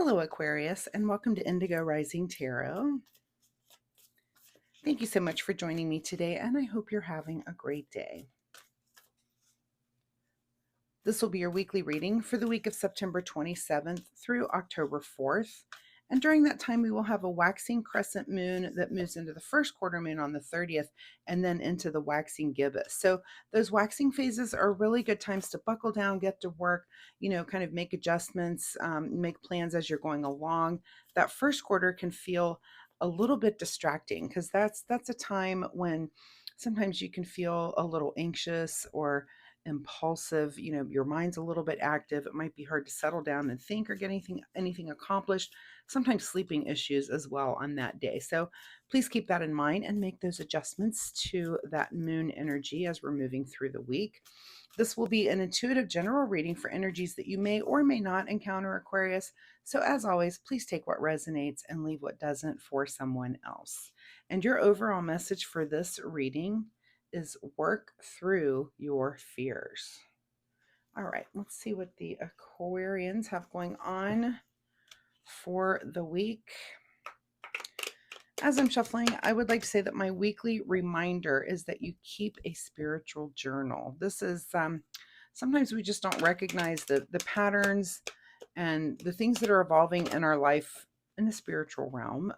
Hello, Aquarius, and welcome to Indigo Rising Tarot. Thank you so much for joining me today, and I hope you're having a great day. This will be your weekly reading for the week of September 27th through October 4th. And during that time, we will have a waxing crescent moon that moves into the first quarter moon on the 30th and then into the waxing gibbous. So those waxing phases are really good times to buckle down, get to work, kind of make adjustments, make plans as you're going along. That first quarter can feel a little bit distracting because that's a time when sometimes you can feel a little anxious or impulsive. Your mind's a little bit active. It might be hard to settle down and think or get anything accomplished. Sometimes sleeping issues as well on that day. So please keep that in mind and make those adjustments to that moon energy as we're moving through the week. This will be an intuitive general reading for energies that you may or may not encounter, Aquarius. So as always, please take what resonates and leave what doesn't for someone else. And your overall message for this reading is work through your fears. All right, let's see what the Aquarians have going on for the week. As I'm shuffling, I would like to say that my weekly reminder is that you keep a spiritual journal. This is sometimes we just don't recognize the patterns and the things that are evolving in our life in the spiritual realm.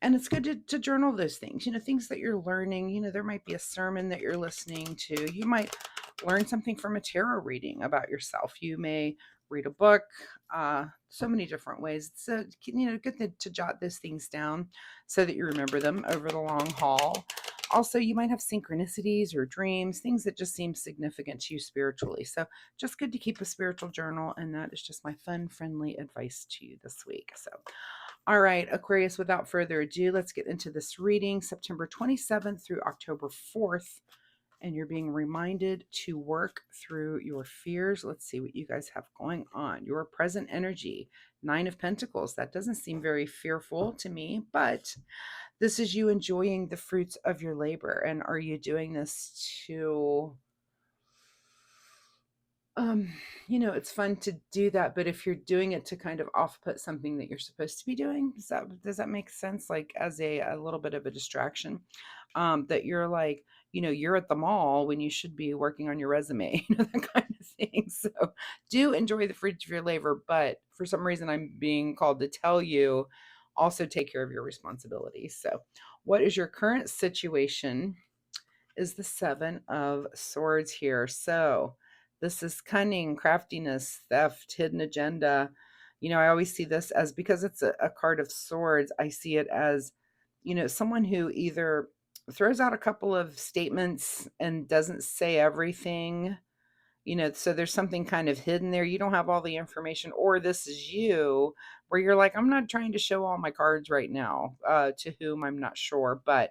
And it's good to journal those things, things that you're learning. There might be a sermon that you're listening to. You might learn something from a tarot reading about yourself. You may read a book, so many different ways. So, good to jot those things down so that you remember them over the long haul. Also, you might have synchronicities or dreams, things that just seem significant to you spiritually. So, just good to keep a spiritual journal. And that is just my fun, friendly advice to you this week. So, all right, Aquarius, without further ado, let's get into this reading, September 27th through October 4th. And you're being reminded to work through your fears. Let's see what you guys have going on. Your present energy, 9 of Pentacles. That doesn't seem very fearful to me, but this is you enjoying the fruits of your labor. And are you doing this to it's fun to do that, but if you're doing it to kind of off put something that you're supposed to be doing, does that make sense? Like as a little bit of a distraction, that you're like, you're at the mall when you should be working on your resume, that kind of thing. So do enjoy the fruits of your labor, but for some reason I'm being called to tell you also take care of your responsibilities. So what is your current situation? Is the 7 of Swords here. So this is cunning, craftiness, theft, hidden agenda. I always see this as, because it's a card of swords, I see it as, someone who either throws out a couple of statements and doesn't say everything, so there's something kind of hidden there. You don't have all the information, or this is you where you're like, I'm not trying to show all my cards right now, to whom I'm not sure, but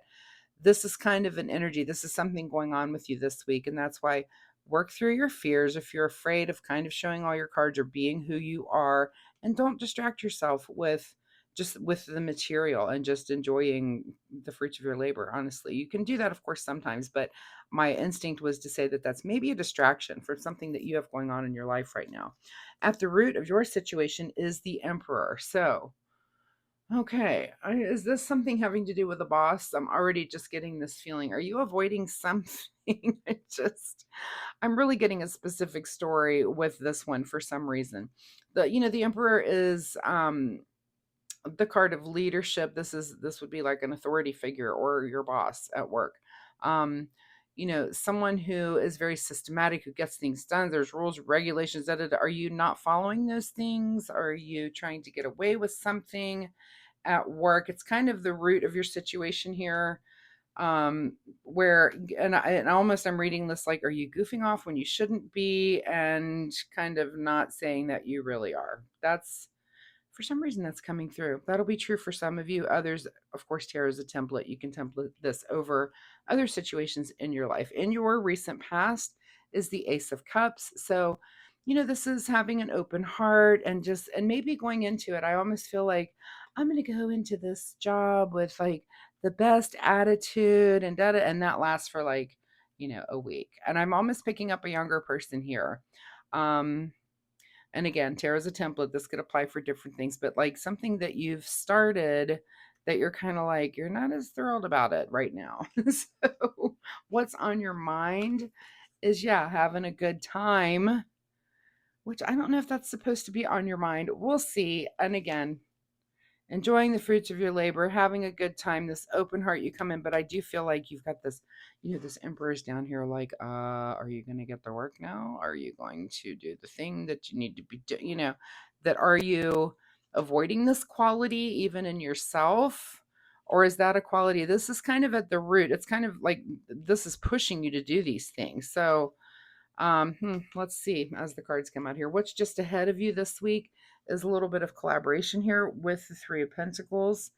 this is kind of an energy. This is something going on with you this week. And that's why work through your fears if you're afraid of kind of showing all your cards or being who you are. And don't distract yourself with the material and just enjoying the fruits of your labor. Honestly, you can do that, of course, sometimes, but my instinct was to say that that's maybe a distraction from something that you have going on in your life right now. At the root of your situation is the Emperor. So okay. Is this something having to do with the boss? I'm already just getting this feeling. Are you avoiding something? I'm really getting a specific story with this one for some reason. The Emperor is the card of leadership. This would be like an authority figure or your boss at work. Um, someone who is very systematic, who gets things done. There's rules, regulations. Da, da, da. Are you not following those things? Are you trying to get away with something at work? It's kind of the root of your situation here, where and almost I'm reading this like, are you goofing off when you shouldn't be, and kind of not saying that you really are. That's, for some reason, that's coming through. That'll be true for some of you. Others, of course, tarot is a template. You can template this over other situations in your life. In your recent past is the Ace of Cups. So this is having an open heart and maybe going into it. I almost feel like I'm going to go into this job with like the best attitude and and that lasts for like, a week. And I'm almost picking up a younger person here. And again, tarot's a template. This could apply for different things, but like something that you've started that you're kind of like, you're not as thrilled about it right now. So what's on your mind is, yeah, having a good time, which I don't know if that's supposed to be on your mind. We'll see. And again, enjoying the fruits of your labor, having a good time, this open heart you come in. But I do feel like you've got this, this emperor's down here, like, are you going to get the work now? Are you going to do the thing that you need to be doing? That are you avoiding this quality even in yourself? Or is that a quality? This is kind of at the root. It's kind of like this is pushing you to do these things. So, let's see as the cards come out here. What's just ahead of you this week is a little bit of collaboration here with the Three of Pentacles.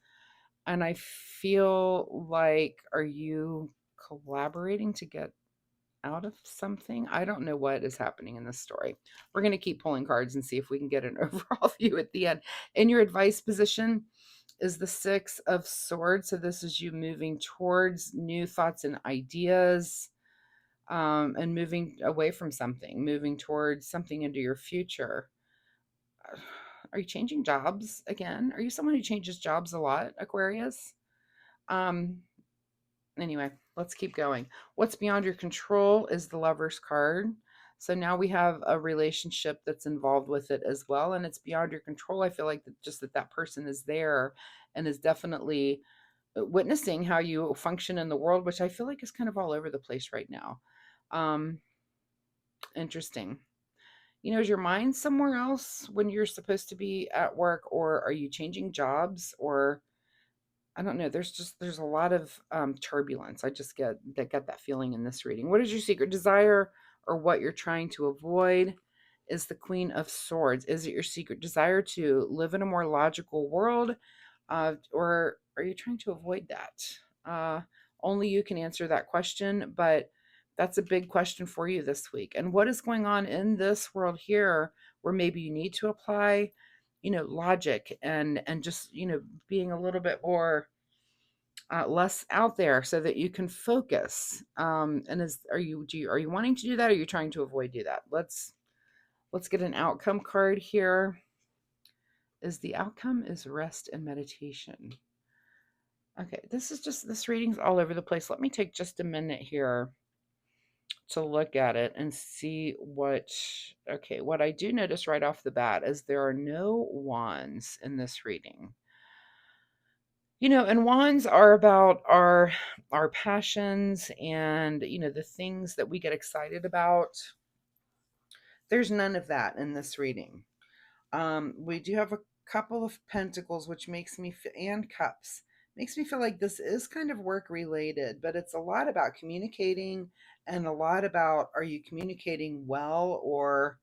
And I feel like, are you collaborating to get out of something? I don't know what is happening in this story. We're going to keep pulling cards and see if we can get an overall view at the end. In your advice position is the Six of Swords. So this is you moving towards new thoughts and ideas, and moving away from something, moving towards something into your future. Are you changing jobs again? Are you someone who changes jobs a lot, Aquarius? Um, anyway, let's keep going. What's beyond your control is the Lover's card. So now we have a relationship that's involved with it as well, and it's beyond your control. I feel like that person is there and is definitely witnessing how you function in the world, which I feel like is kind of all over the place right now. Um, Interesting. Is your mind somewhere else when you're supposed to be at work, or are you changing jobs, or I don't know. There's a lot of turbulence. I just get that feeling in this reading. What is your secret desire, or what you're trying to avoid? Is the Queen of Swords. Is it your secret desire to live in a more logical world, or are you trying to avoid that? Only you can answer that question, but that's a big question for you this week. And what is going on in this world here where maybe you need to apply, logic and just, being a little bit more less out there so that you can focus. And are you wanting to do that? Or are you trying to avoid do that? Let's get an outcome card here. Is the outcome is rest and meditation. Okay, this reading's all over the place. Let me take just a minute here to look at it and see what I do notice right off the bat is there are no wands in this reading. And wands are about our passions and the things that we get excited about. There's none of that in this reading. We do have a couple of pentacles, which makes me and cups makes me feel like this is kind of work related, but it's a lot about communicating and a lot about, are you communicating well or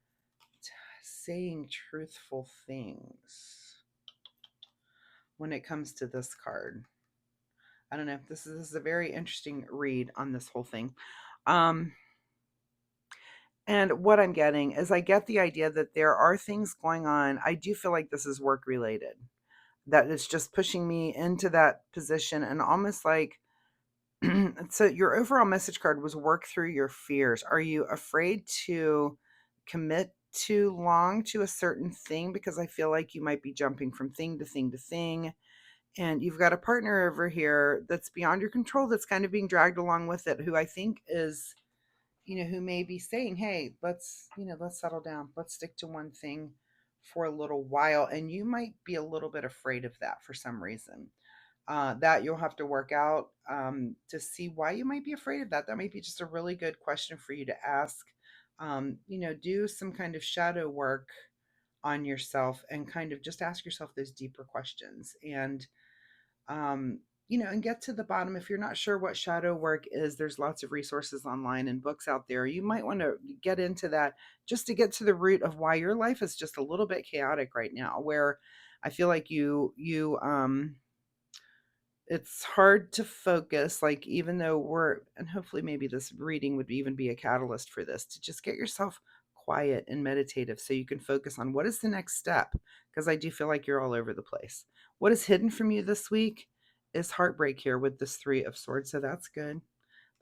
saying truthful things when it comes to this card. I don't know. This is a very interesting read on this whole thing. And what I'm getting is I get the idea that there are things going on. I do feel like this is work related, that it's just pushing me into that position and almost like, so your overall message card was work through your fears. Are you afraid to commit too long to a certain thing? Because I feel like you might be jumping from thing to thing to thing. And you've got a partner over here that's beyond your control that's kind of being dragged along with it, who I think is, who may be saying, hey, let's settle down. Let's stick to one thing for a little while. And you might be a little bit afraid of that for some reason. That you'll have to work out to see why you might be afraid of that. That might be just a really good question for you to ask. Do some kind of shadow work on yourself and kind of just ask yourself those deeper questions. And get to the bottom. If you're not sure what shadow work is, there's lots of resources online and books out there. You might want to get into that just to get to the root of why your life is just a little bit chaotic right now, where I feel like it's hard to focus, like, even though and hopefully maybe this reading would even be a catalyst for this, to just get yourself quiet and meditative so you can focus on what is the next step, because I do feel like you're all over the place. What is hidden from you this week is heartbreak here with this Three of Swords, so that's good.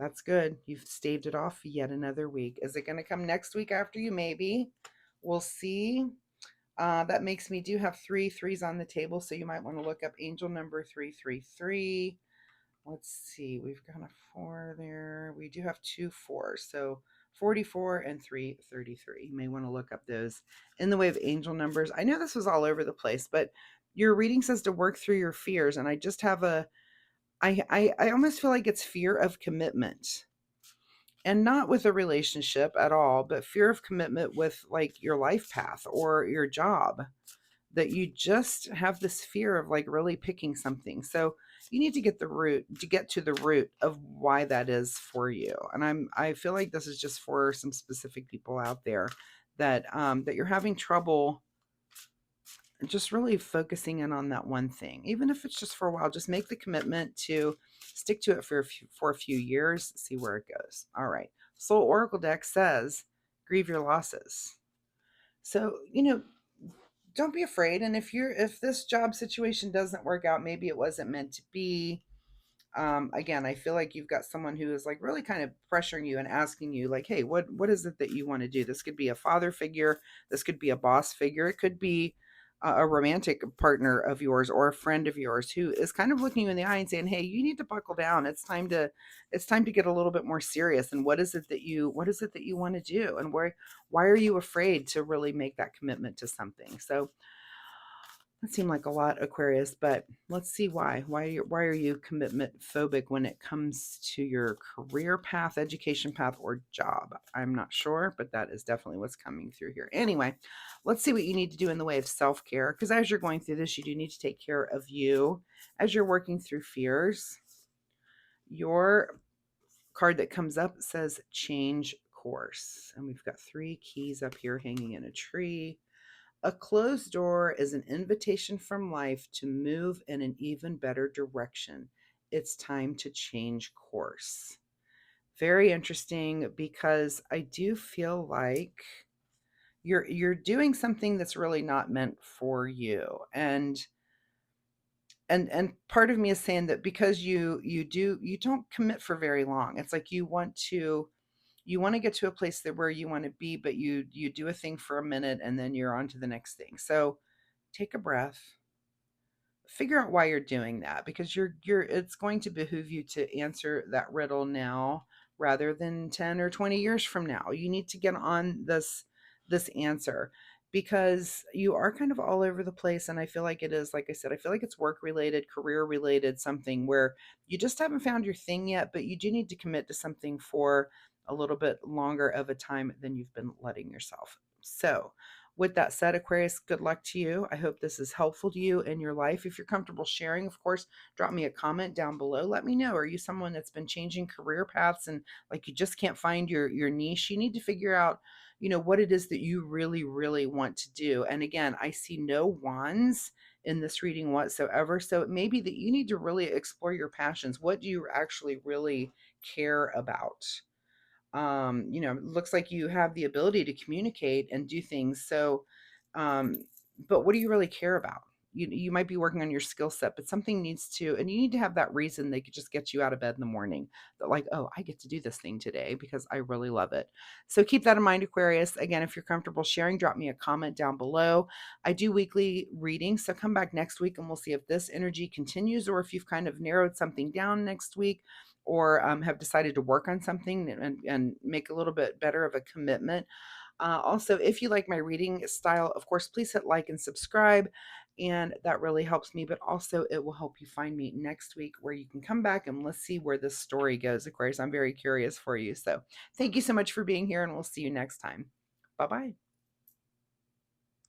That's good. You've staved it off yet another week. Is it going to come next week after you? Maybe. We'll see. That makes me do have three threes on the table, so you might want to look up angel number 333. Let's see, we've got a 4 there. We do have 2 4s, so 44 and 333. You may want to look up those in the way of angel numbers. I know this was all over the place, but your reading says to work through your fears, and I just have I almost feel like it's fear of commitment, and not with a relationship at all, but fear of commitment with like your life path or your job, that you just have this fear of like really picking something. So you need to get to the root of why that is for you. And I feel like this is just for some specific people out there that that you're having trouble just really focusing in on that one thing. Even if it's just for a while, just make the commitment to stick to it for a few years, see where it goes. All right. Soul Oracle deck says grieve your losses. So, don't be afraid. And if this job situation doesn't work out, maybe it wasn't meant to be. Again, I feel like you've got someone who is like really kind of pressuring you and asking you like, hey, what is it that you want to do? This could be a father figure, this could be a boss figure, it could be a romantic partner of yours or a friend of yours who is kind of looking you in the eye and saying, hey, you need to buckle down. It's time to get a little bit more serious. And what is it that you want to do? And why are you afraid to really make that commitment to something? So that seemed like a lot, Aquarius, but let's see why. Why are you commitment phobic when it comes to your career path, education path, or job? I'm not sure, but that is definitely what's coming through here. Anyway, let's see what you need to do in the way of self-care, because as you're going through this, you do need to take care of you as you're working through fears. Your card that comes up says change course, and we've got 3 keys up here hanging in a tree. A closed door is an invitation from life to move in an even better direction. It's time to change course. Very interesting, because I do feel like you're doing something that's really not meant for you. And part of me is saying that because you don't commit for very long. It's like you want to get to a place that where you want to be, but you do a thing for a minute and then you're on to the next thing. So take a breath, figure out why you're doing that, because you're it's going to behoove you to answer that riddle now rather than 10 or 20 years from now. You need to get on this answer, because you are kind of all over the place. And I feel like it is, like I said, I feel like it's work related, career related, something where you just haven't found your thing yet, but you do need to commit to something for a little bit longer of a time than you've been letting yourself. So with that said, Aquarius, good luck to you. I hope this is helpful to you in your life. If you're comfortable sharing, of course, drop me a comment down below. Let me know. Are you someone that's been changing career paths and like you just can't find your niche? You need to figure out, what it is that you really, really want to do. And again, I see no wands in this reading whatsoever. So it may be that you need to really explore your passions. What do you actually really care about? It looks like you have the ability to communicate and do things. So, um, but what do you really care about? You might be working on your skill set, but something needs to, and you need to have that reason that could just get you out of bed in the morning. That like, oh, I get to do this thing today because I really love it. So keep that in mind, Aquarius. Again, if you're comfortable sharing, drop me a comment down below. I do weekly readings, so come back next week and we'll see if this energy continues or if you've kind of narrowed something down next week, or have decided to work on something and make a little bit better of a commitment. Also, if you like my reading style, of course, please hit like and subscribe. And that really helps me, but also it will help you find me next week where you can come back and let's see where this story goes. Of course, I'm very curious for you. So thank you so much for being here, and we'll see you next time. Bye bye.